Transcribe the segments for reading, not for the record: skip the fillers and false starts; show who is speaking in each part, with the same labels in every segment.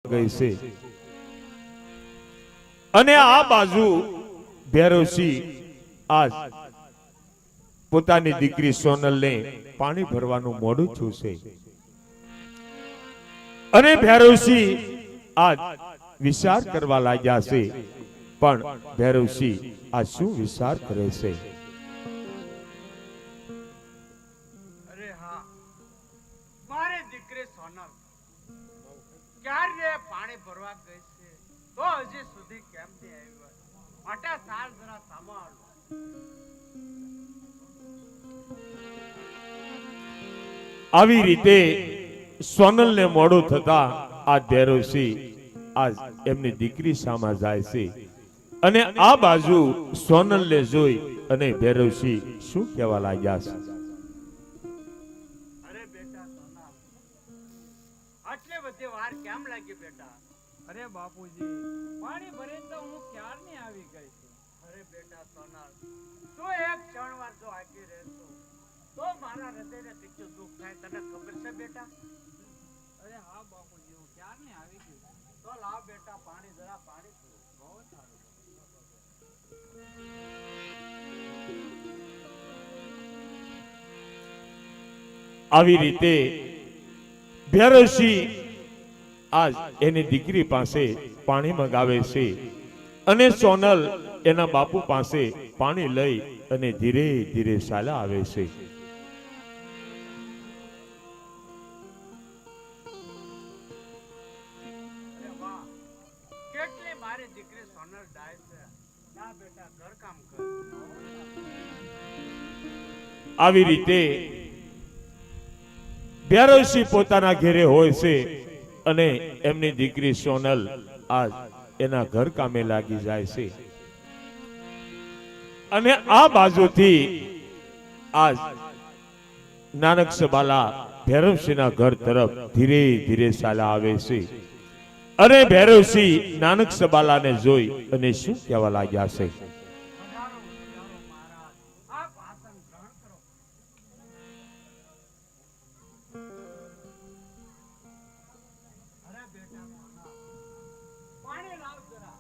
Speaker 1: ગઈ છે અને આ બાજુ ભૈરવસિંહ આજ પોતાની દીકરી સોનલને પાણી ભરવાનું મોડું થયું છે અને ભૈરવસિંહ આજ વિચાર કરવા લાગ્યા છે પણ ભૈરવસિંહ આ શું વિચાર કરે છે?
Speaker 2: અરે હા, મારી દીકરી સોનલ ક્યારે પાણી ભરવા ગઈ છે તો હજી સુધી કેમ નહીં આવી? માટે સાલ જરા સાંભળ.
Speaker 1: આવી રીતે સોનલને મોડું થતા આ ભૈરવસિંહ આજ એમની દીકરી સામે જાય છે અને આ બાજુ સોનલને જોઈ અને ભૈરવસિંહ શું કહેવા લાગ્યા છે?
Speaker 2: અરે બેટા સોનલ, આટલી બધી વાર કેમ લાગી બેટા?
Speaker 3: અરે બાપુજી, પાણી ભરીને તો હું ક્યારની આવી ગઈ છું.
Speaker 2: અરે બેટા સોનલ, તું એક ક્ષણ વાર જો આખી રહેતો તો મારા હૃદયને કેટલું દુઃખ થાય તને ખબર છે બેટા?
Speaker 3: અરે હા બાપુજી, હું ક્યારની આવી ગઈ છું.
Speaker 2: તો લાવ બેટા પાણી, જરા પાણી પીવો. બહુ સારું.
Speaker 1: આવી રીતે ભૈરવસિંહ આજ એની દીકરી પાસે પાણી મંગાવે છે અને સોનલ એના બાપુ પાસે પાણી લઈ અને ધીરે ધીરે ચાલ્યા આવે છે.
Speaker 2: અરે વાહ, કેટલી મારી દીકરી સોનલ ડાય છે. ના બેટા, ઘર કામ કર.
Speaker 1: આવી રીતે ભૈરવસિંહ પોતાના ઘેરે હોય છે અને એમની દીકરી સોનલ આજ એના ઘર કામે લાગી જાય છે અને આ બાજુથી આજ નાનક સબાલા ભૈરવસિંહના ઘર તરફ ધીરે ધીરે ચાલ્યા આવે છે અને ભૈરવસિંહ નાનક સબાલાને જોઈ અને શું કહેવા લાગ્યા છે?
Speaker 2: હજારો હજારો મહારાજ, આપ આસન ગ્રહણ કરો. અરે બેટા સોનલ, પાણી લાવ જરા.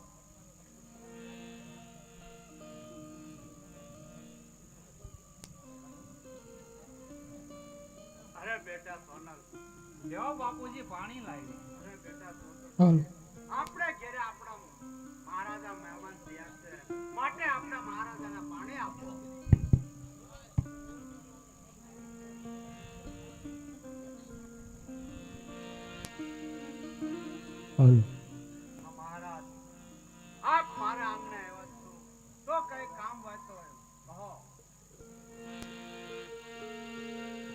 Speaker 2: અરે બેટા સોનલ,
Speaker 3: લ્યો બાપુજી, પાણી લાવી.
Speaker 2: અરે બેટા સોનલ, આપણે ઘરે આપણા મહારાજા મહેમાન થયા છે માટે આપણે મહારાજાને પાણી આપો. મહારાજ, આપ મારા આંગણે આવ્યા છો તો કઈ કામ હોય તો કહો.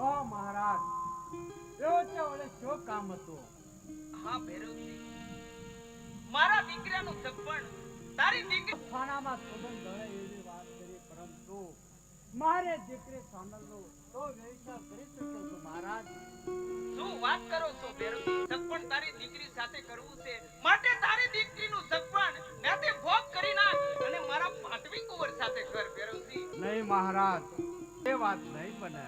Speaker 2: ઓ મહારાજ, એવો છે ઓલે શું કામ હતું?
Speaker 4: હા ભૈરવસિંહ, મારા દીકરાનું સગપણ તારી દીકરી
Speaker 2: ખાનામાં સુગંધ ગળે એવી વાત કરી, પરંતુ મારે દીકરી સોનલનો તો વ્યવસાય કરી શક્યો છું મહારાજ.
Speaker 4: શું વાત કરો છો ભૈરવસિંહ? સગપણ તારી દીકરી સાથે કરવું છે માટે તારી દીકરીનું સગપણ નાતે ભોગ કરી નાખ અને મારા પાટવી કુંવર સાથે કર ભૈરવસિંહ.
Speaker 2: નહીં મહારાજ, એ વાત નહીં બને.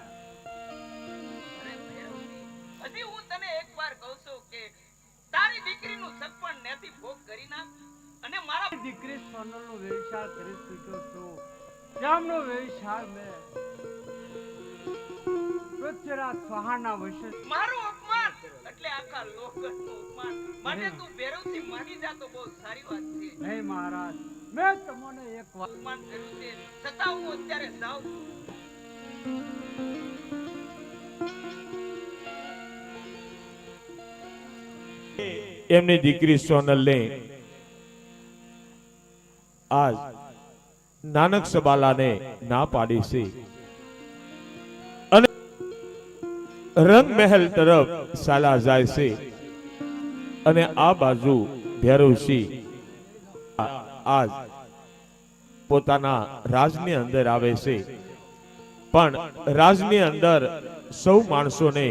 Speaker 4: અરે ભૈરવસિંહ, હજી હું તને એકવાર કહું છું કે તારી દીકરીનું સગપણ નાથી ભોગ કરી નાખ અને મારા
Speaker 2: દીકરી સોનલનો વ્યવસાય કરી શક્યો છું. તેમનો વ્યવસાય મેં પૃથ્વીરાજ ચૌહાણના વશે.
Speaker 4: મારું અપમાન એટલે આખા લોકનું અપમાન માટે તું ભૈરવસિંહ માની જા તો બહુ સારી વાત છે.
Speaker 2: નહીં મહારાજ, મેં તમને એક વાત
Speaker 4: અપમાન કર્યું છે છતાં હું અત્યારે જાઉં છું.
Speaker 1: એમની દીકરી સોનલને આજ નાનક સબાલાને ના પાડી છે અને રંગ મહેલ તરફ ચાલ્યા જાય છે અને આ બાજુ ભૈરવસિંહ આજ પોતાના રાજની અંદર આવે છે પણ રાજની અંદર સૌ માણસોને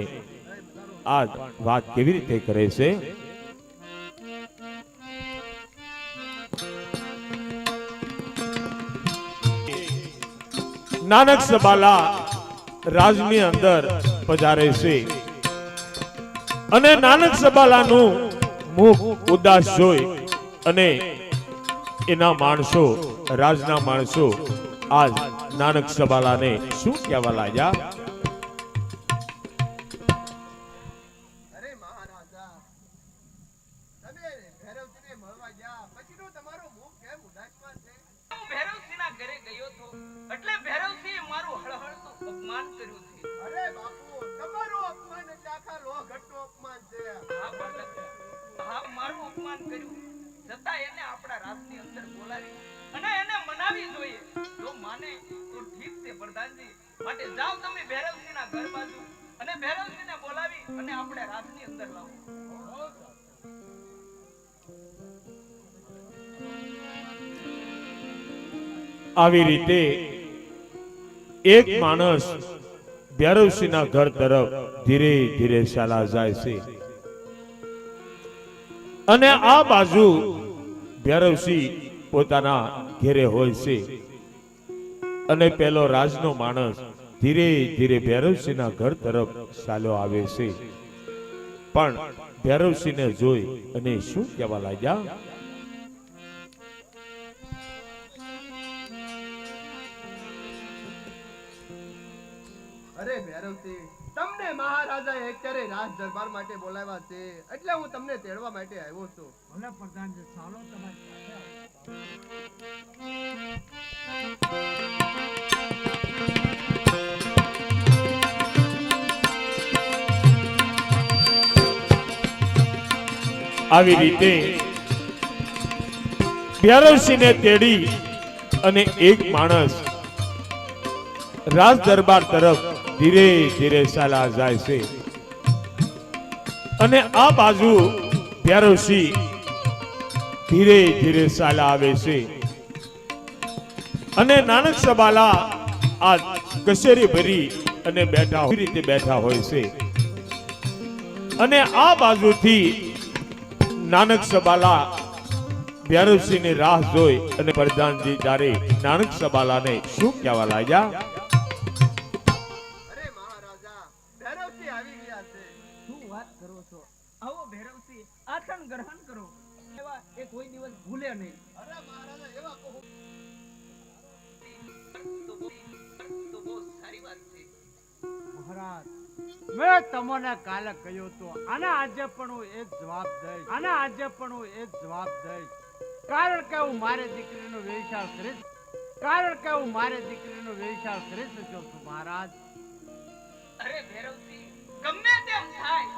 Speaker 1: આજ વાત કેવી રીતે કરે છે? નાનક સબાલા રાજની અંદર પધારે છે અને નાનક સબાલાનું મુખ ઉદાસ જોઈ અને એના માણસો, રાજના માણસો આજ નાનક સબાલાને શું કહેવા લાગ્યા?
Speaker 5: અરે મહારાજા, તમે ભૈરવજીને મળવા ગયા પછીનું તમારું મુખ કેમ ઉદાસમાં છે?
Speaker 4: હું ભૈરવસિંહના ઘરે ગયો તો એટલે ભૈરવસિંહે મારું હળહળતું અપમાન કર્યું છે.
Speaker 5: અરે બાપુ, તમારું અપમાન એટલે આખા લોહગઢનું અપમાન છે.
Speaker 4: હા બાળક, હા મારું અપમાન કર્યું છતાં એને આપણા રાજની અંદર બોલાવી અને એને મનાવી જોઈએ. જો માને તો ઠીક છે પ્રધાનજી, માટે જાઓ તમે ભૈરવસિંહના ઘર બાજુ અને ભૈરવસિંહને બોલાવી અને આપણે રાજની અંદર લાવો.
Speaker 1: આવી રીતે એક માણસ ભૈરવસિંહના ઘર તરફ ધીરે ધીરે ચાલા જાય છે અને આ બાજુ ભૈરવસિંહ પોતાના ઘેરે હોય છે અને પેલો રાજનો માણસ ધીરે ધીરે ભૈરવસિંહના ઘર તરફ ચાલ્યો આવે છે. પણ ભૈરવસિંહને જોઈ અને શું કહેવા લાગ્યા?
Speaker 5: અરે ભૈરવસિંહ, તમને મહારાજાએ અત્યારે રાજ દરબાર માટે બોલાવ્યા છે, એટલે હું તમને તેડવા માટે આવ્યો છું.
Speaker 3: ભલે પ્રધાનજી, ચાલો તમારી સાથે.
Speaker 1: આવી રીતે ભૈરવસિંહને તેડી અને એક માણસ રાજ દરબાર તરફ ધીરે ધીરે ચાલા જાય છે અને આ બાજુ ભૈરવસિંહ ધીરે ધીરે ચાલા આવે છે અને નાનક સબાલા આ કચેરી ભરી અને બેઠા રીતે બેઠા હોય છે અને આ બાજુથી નાનક સબાલા ભૈરવસિંહની રાહ જોઈ અને પ્રધાનજી ત્યારે નાનક સબાલાને શું કહેવા લાગ્યા?
Speaker 5: અરે મહારાજા, ભૈરવસિંહ આવી ગયા છે.
Speaker 4: શું વાત કરો છો? આવો ભૈરવસિંહ, આસન ગ્રહણ કરો. એવા એ કોઈ દિવસ ભૂલે નહીં.
Speaker 5: અરે મહારાજા, એવા કહો.
Speaker 4: તો બહુ સારી વાત છે.
Speaker 3: મહારાજ, મેં તમને કાલે કહ્યું તો આના આજે પણ હું એ જ જવાબ દઈશ. કારણ કે હું મારી દીકરીનો વ્યવસાય કરીશ. છું મહારાજ.
Speaker 4: અરે ભૈરવસિંહ, ગમે તેમ થાય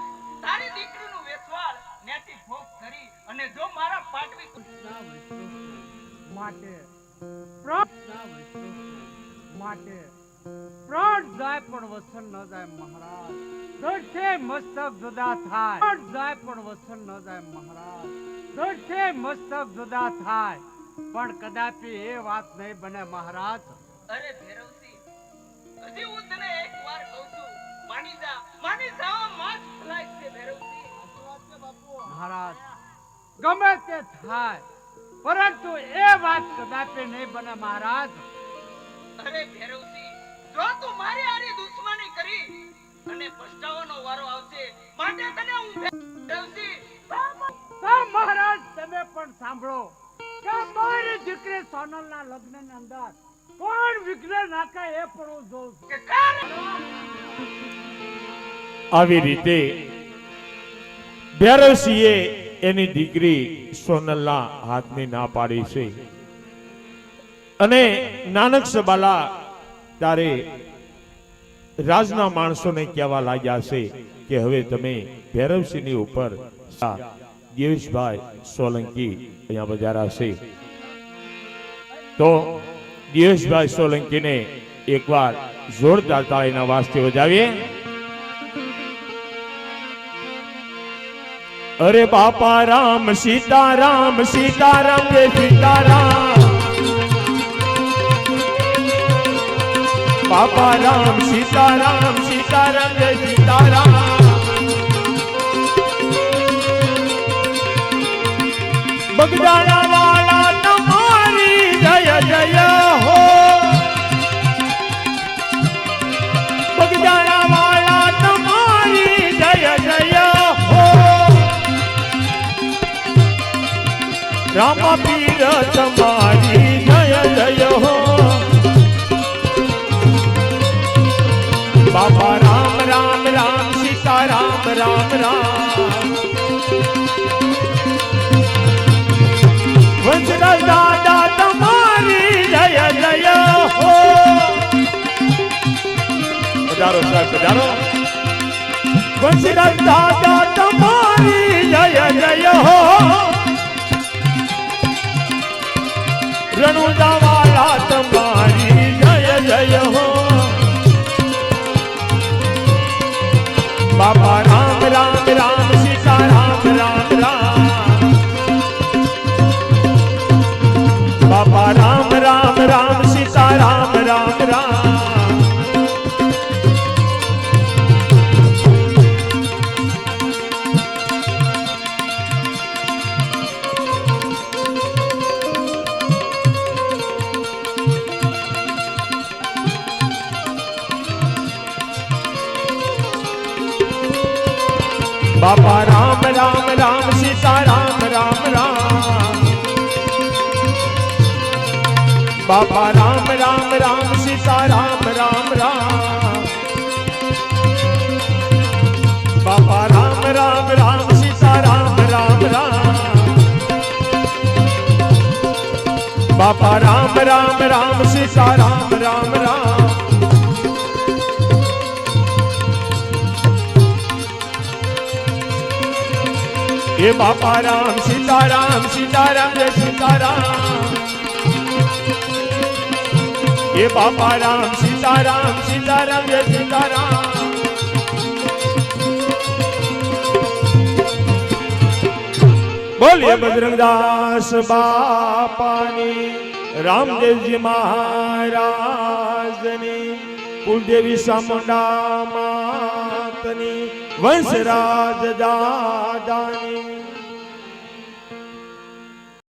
Speaker 4: તારી દીકરીનું વેચવાળ ન્યાથી ભોગ કરી અને જો મારા પાટવી
Speaker 3: માટે પ્રાણ જાય પણ વસન ન જાય મહારાજ. દોઢે મસ્તક જુદા થાય, પ્રાણ જાય પણ વસન ન જાય મહારાજ. દોઢે મસ્તક જુદા થાય પણ કદાપી એ વાત નહીં બને મહારાજ.
Speaker 4: અરે ભૈરવસિંહ, હજી હું તને એક વાર કહું છું, માની જા માસ ફલાય છે ભૈરવસિંહ.
Speaker 3: મહારાજ, ગમે તે થાય પરંતુ એ વાત કદાપી નહીં બને મહારાજ.
Speaker 4: અરે ભૈરવસિંહ, જો તું મારી આરી દુશ્મની કરી અને પછતાવાનો વારો આવશે, માટે તને હું ભૈરવસિંહ
Speaker 3: તો મહારાજ તમે પણ સાંભળો કે મારી દીકરી સોનલના લગ્નની અંદર કોણ વિઘ્ન નાખે એ પણ હું જોઉં છું.
Speaker 4: કે કર
Speaker 1: આવી રીતે ભૈરવસિંહે એની દીકરી સોનલના હાથની ના પાડી છે અને નાનક સબાલા તારે રાજના માણસોને કહેવા લાગ્યા છે કે હવે તમે ભૈરવસિંહની ઉપર ગિરીશભાઈ સોલંકી અહીંયા બજારા છે તો ગિરીશભાઈ સોલંકીને એકવાર જોરદાર તાળીના વાજથી બજાવીએ. અરે બાપા રામ સીતારામ સીતારામ જય સીતારામ. બાપા રામ સીતારામ સીતારામ જય સીતારામ. બગદાણા વાલા તમારી જય જય હો. બગદાણા વાલા તમારી જય જય હો. રામ પીર તમારી જય જય હો બાપા રામ રામ રામ સીતા રામ રામ રામ વંશરાજ દાદા તમારી જય જય હો પધારો સાહેબ પધારો વંશરાજ દાદા તમારી જય જય હો રણુજા વાલા તમારી જય જય હો બાપા રામ રામ રામ સીતા રામ રામ રામ બાપા રામ રામ રામ સીતા રામ રામ રામ બાપા રામ રામ રામ સીતા રામ રામ રામ બાપા રામ રામ રામ સીતા રામ રામ રામ બાપા રામ રામ રામ સીતા રામ રામ રામ બાપા રામ રામ રામ સીતા રામ રામ રામ ये बापा राम सीताराम सीताराम जय सीताराम ये बापा राम सीताराम सीताराम जय सीताराम बोलिए बजरंगदास बापानी रामदेव जी महाराज ने कुलदेवी चामुंडा मातनी वंशराज दादानी